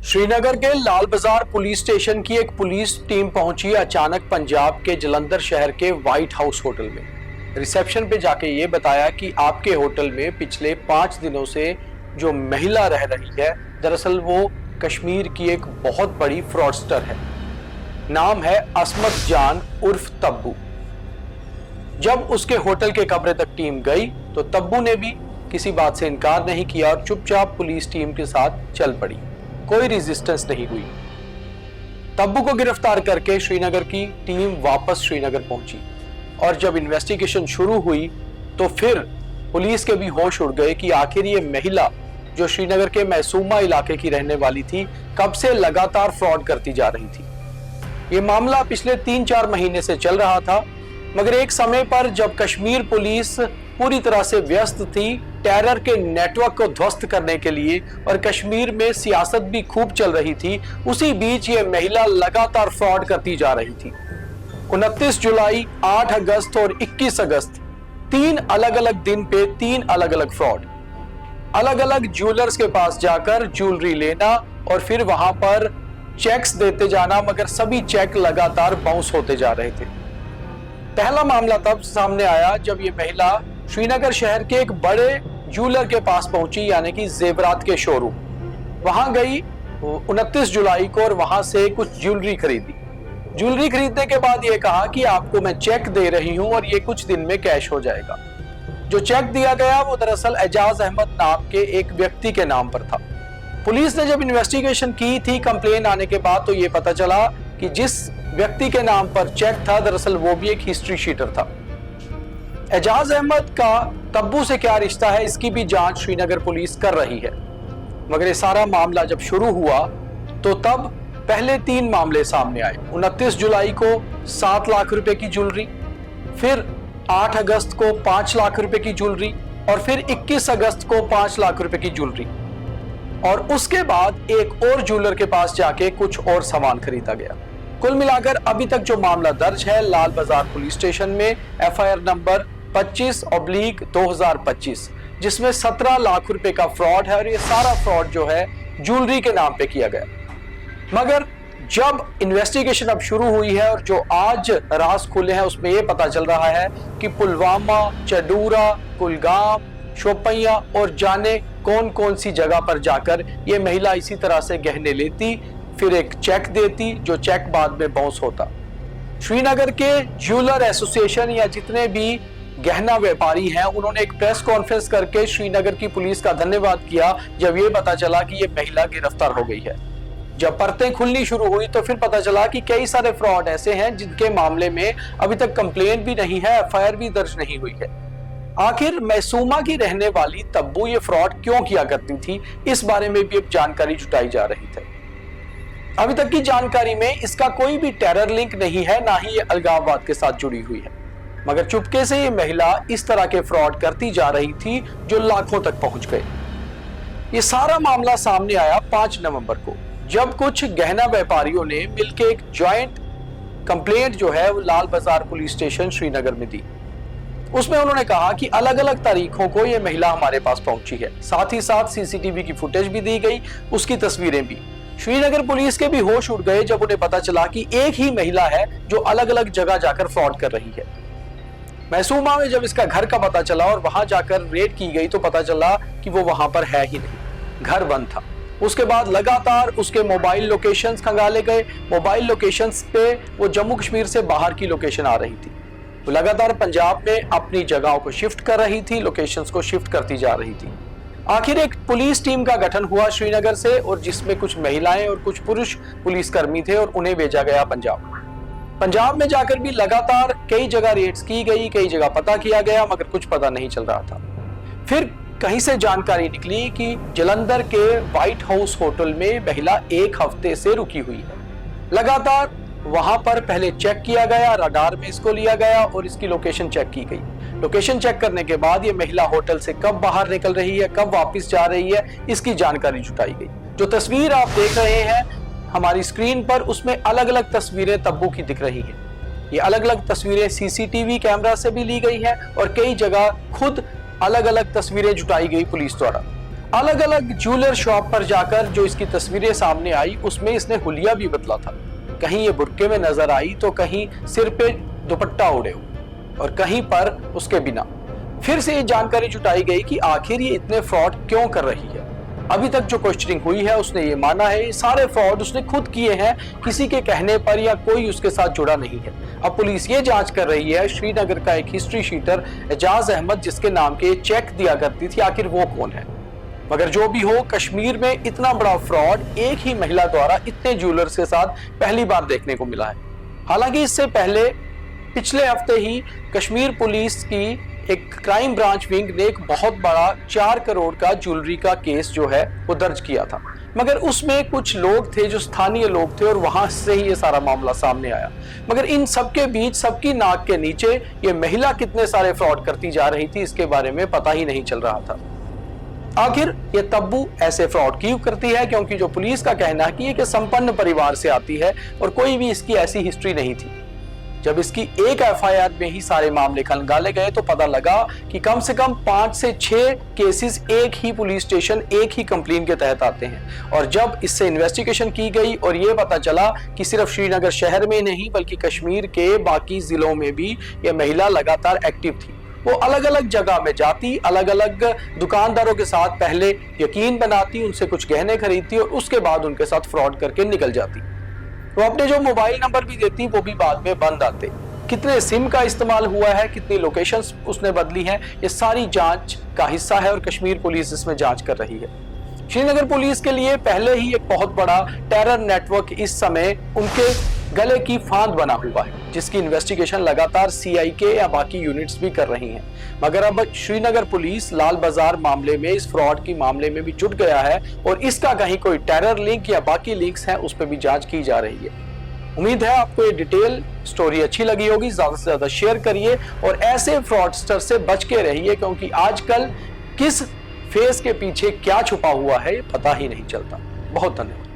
श्रीनगर के लाल बाजार police station की एक पुलिस टीम पहुंची अचानक पंजाब के जलंधर शहर के व्हाइट हाउस होटल में। रिसेप्शन पे जाके ये बताया कि आपके होटल में पिछले 5 दिनों से जो महिला रह रही है, दरअसल वो कश्मीर की एक बहुत बड़ी फ्रॉडस्टर है। नाम है असमत जान उर्फ तब्बू। जब उसके होटल के कमरे तक टीम गई तो तब्बू ने भी किसी बात से इनकार नहीं किया और चुपचाप पुलिस टीम के साथ चल पड़ी। कोई रेजिस्टेंस नहीं हुई। तब्बू को गिरफ्तार करके श्रीनगर की टीम वापस श्रीनगर पहुंची और जब इन्वेस्टिगेशन शुरू हुई तो फिर पुलिस के भी होश उड़ गए कि आखिर ये महिला जो श्रीनगर के मैसूमा इलाके की रहने वाली थी, कब से लगातार फ्रॉड करती जा रही थी। ये मामला पिछले 3-4 महीने से चल रहा था, मगर एक समय पर जब कश्मीर पुलिस पूरी तरह से व्यस्त थी टेरर के नेटवर्क को ध्वस्त करने के लिए और कश्मीर में सियासत भी खूब चल रही थी, उसी बीच ये महिला लगातार फ्रॉड करती जा रही थी। 29 जुलाई, 8 अगस्त और 21 अगस्त 3 अलग अलग दिन पे 3 अलग अलग फ्रॉड। अलग अलग ज्वेलर्स के पास जाकर ज्वेलरी लेना और फिर वहां पर चेक्स देते जाना, मगर सभी चेक लगातार बाउंस होते जा रहे थे। पहला मामला तब सामने आया जब ये महिला श्रीनगर शहर के एक बड़े ज्वेलर के पास पहुंची, यानी कि जेवरात के शोरूम। वहां गई 29 जुलाई को और वहां से कुछ ज्वेलरी खरीदी। ज्वेलरी खरीदने के बाद ये कहा कि आपको मैं चेक दे रही हूं और ये कुछ दिन में कैश हो जाएगा। जो चेक दिया गया वो दरअसल एजाज अहमद नाम के एक व्यक्ति के नाम पर था। पुलिस ने जब इन्वेस्टिगेशन की थी कंप्लेन आने के बाद, तो ये पता चला कि जिस व्यक्ति के नाम पर चेक था दरअसल वो भी एक हिस्ट्री शीटर था। एजाज अहमद का तब्बू से क्या रिश्ता है, इसकी भी जांच श्रीनगर पुलिस कर रही है। मगर ये सारा मामला जब शुरू हुआ तो तब पहले 3 मामले सामने आए। 29 जुलाई को 7 लाख रुपए की ज्वेलरी, फिर 8 अगस्त को 5 लाख रुपए की ज्वेलरी और फिर 21 अगस्त को 5 लाख रुपए की ज्वेलरी। और उसके बाद एक और ज्वेलर के पास जाके कुछ और सामान खरीदा गया। कुल मिलाकर अभी तक जो मामला दर्ज है लाल बाजार पुलिस स्टेशन में FIR नंबर 25/2025, जिसमें 17 लाख रुपए का फ्रॉड है और ये सारा फ्रॉड जो है ज्वेलरी के नाम पे किया गया। मगर जब इन्वेस्टिगेशन अब शुरू हुई है और जो आज राज खुले हैं उसमें यह पता चल रहा है कि पुलवामा, चडूरा, कुलगाम, शोपियां और जाने कौन कौन सी जगह पर जाकर ये महिला इसी तरह से गहने लेती, फिर एक चेक देती, जो चेक बाद में बाउंस होता। श्रीनगर के ज्वेलर एसोसिएशन या जितने भी गहना व्यापारी हैं, उन्होंने एक प्रेस कॉन्फ्रेंस करके श्रीनगर की पुलिस का धन्यवाद किया जब ये पता चला कि ये महिला गिरफ्तार हो गई है। जब परतें खुलनी शुरू हुई तो फिर पता चला कि कई सारे फ्रॉड ऐसे हैं जिनके मामले में अभी तक कंप्लेन भी नहीं है, FIR भी दर्ज नहीं हुई है। आखिर मैसूमा की रहने वाली तब्बू ये फ्रॉड क्यों किया करती थी, इस बारे में भी अब जानकारी जुटाई जा रही थी। अभी तक की जानकारी में इसका कोई भी टेरर लिंक नहीं है, ना ही ये अलगाववाद के साथ जुड़ी हुई है। मगर चुपके से ये महिला इस तरह के फ्रॉड करती जा रही थी जो लाखों तक पहुंच गए। ये सारा मामला सामने आया 5 नवंबर को, जब कुछ गहना व्यापारियों ने मिलकर एक जॉइंट कंप्लेंट जो है वो लाल बाजार पुलिस स्टेशन श्रीनगर में दी। उसमें उन्होंने कहा कि अलग अलग तारीखों को ये महिला हमारे पास पहुंची है। साथ ही साथ CCTV की फुटेज भी दी गई, उसकी तस्वीरें भी। श्रीनगर पुलिस के भी होश उड़ गए जब उन्हें पता चला कि एक ही महिला है जो अलग अलग जगह जाकर फ्रॉड कर रही है। मैसूमा में जब इसका घर का पता चला और वहां जाकर रेड की गई तो पता चला कि वो वहां पर है ही नहीं, घर बंद था। उसके बाद लगातार उसके मोबाइल लोकेशंस खंगाले गए। मोबाइल लोकेशंस पे वो जम्मू कश्मीर से बाहर की लोकेशन आ रही थी। वो लगातार पंजाब में अपनी जगहों को शिफ्ट कर रही थी, लोकेशंस को शिफ्ट करती जा रही थी। आखिर एक पुलिस टीम का गठन हुआ श्रीनगर से, और जिसमें कुछ महिलाएं और कुछ पुरुष पुलिसकर्मी थे और उन्हें भेजा गया पंजाब। पंजाब में जाकर भी लगातार कई जगह रेड्स की गई, कई जगह पता किया गया, मगर कुछ पता नहीं चल रहा था। फिर कहीं से जानकारी निकली कि जलंधर के व्हाइट हाउस होटल में महिला 1 हफ्ते से रुकी हुई है। लगातार वहां पर पहले चेक किया गया, रडार में इसको लिया गया और इसकी लोकेशन चेक की गई। लोकेशन चेक करने के बाद ये महिला होटल से कब बाहर निकल रही है, कब वापस जा रही है, इसकी जानकारी जुटाई गई। जो तस्वीर आप देख रहे हैं हमारी स्क्रीन पर, उसमें अलग अलग तस्वीरें तब्बू की दिख रही हैं। ये अलग अलग तस्वीरें CCTV कैमरा से भी ली गई हैं और कई जगह खुद अलग अलग तस्वीरें जुटाई गई पुलिस द्वारा। अलग अलग ज्वेलर शॉप पर जाकर जो इसकी तस्वीरें सामने आई उसमें इसने हुलिया भी बदला था। कहीं ये बुर्के में नजर आई तो कहीं सिर पे दुपट्टा ओढ़े हो और कहीं पर उसके बिना। फिर से ये जानकारी जुटाई गई कि आखिर ये इतने फ्रॉड क्यों कर रही है। अभी तक जो क्वेश्चनिंग हुई है उसने ये माना है ये सारे फ्रॉड उसने खुद किए हैं, किसी के कहने पर या कोई उसके साथ जुड़ा नहीं है। अब पुलिस ये जांच कर रही है श्रीनगर का एक हिस्ट्री शीटर एजाज अहमद जिसके नाम के चेक दिया करती थी, आखिर वो कौन है। मगर जो भी हो, कश्मीर में इतना बड़ा फ्रॉड एक ही महिला द्वारा इतने ज्वेलर्स के साथ पहली बार देखने को मिला है। हालांकि इससे पहले पिछले हफ्ते ही कश्मीर पुलिस की एक क्राइम ब्रांच विंग ने एक बहुत बड़ा 4 करोड़ का ज्वेलरी का केस जो है वो दर्ज किया था, मगर उसमें कुछ लोग थे जो स्थानीय लोग थे और वहां से ही ये सारा मामला सामने आया। मगर इन सबके बीच सबकी नाक के नीचे ये महिला कितने सारे फ्रॉड करती जा रही थी इसके बारे में पता ही नहीं चल रहा था। आखिर ये तब्बू ऐसे फ्रॉड क्यों करती है, क्योंकि जो पुलिस का कहना है कि ये संपन्न परिवार से आती है और कोई भी इसकी ऐसी हिस्ट्री नहीं थी। जब इसकी एक एफआईआर में ही सारे मामले खंगाले गए तो पता लगा कि कम से कम 5 से 6 केसेस एक ही पुलिस स्टेशन एक ही कंप्लेन के तहत आते हैं। और जब इससे इन्वेस्टिगेशन की गई और ये पता चला कि सिर्फ श्रीनगर शहर में नहीं बल्कि कश्मीर के बाकी जिलों में भी ये महिला लगातार एक्टिव थी। वो अलग अलग जगह में जाती, अलग अलग दुकानदारों के साथ पहले यकीन बनाती, उनसे कुछ गहने खरीदती और उसके बाद उनके साथ फ्रॉड करके निकल जाती। वो अपने जो मोबाइल नंबर भी देती वो भी बाद में बंद आते। कितने सिम का इस्तेमाल हुआ है, कितनी लोकेशंस उसने बदली हैं, ये सारी जांच का हिस्सा है और कश्मीर पुलिस इसमें जांच कर रही है। श्रीनगर पुलिस के लिए पहले ही एक बहुत बड़ा टेरर नेटवर्क इस समय उनके गले की फांद बना हुआ है, जिसकी इन्वेस्टिगेशन लगातार सीआईके या बाकी यूनिट्स भी कर रही हैं। मगर अब श्रीनगर पुलिस लाल बाजार मामले में, इस फ्रॉड की मामले में भी जुट गया है और इसका कहीं कोई टेरर लिंक या बाकी लिंक्स हैं उस पर भी जांच की जा रही है। उम्मीद है आपको ये डिटेल स्टोरी अच्छी लगी होगी, ज्यादा से ज्यादा शेयर करिए और ऐसे फ्रॉडस्टर से बच के रहिए, क्योंकि आजकल किस फेस के पीछे क्या छुपा हुआ है ये पता ही नहीं चलता। बहुत धन्यवाद।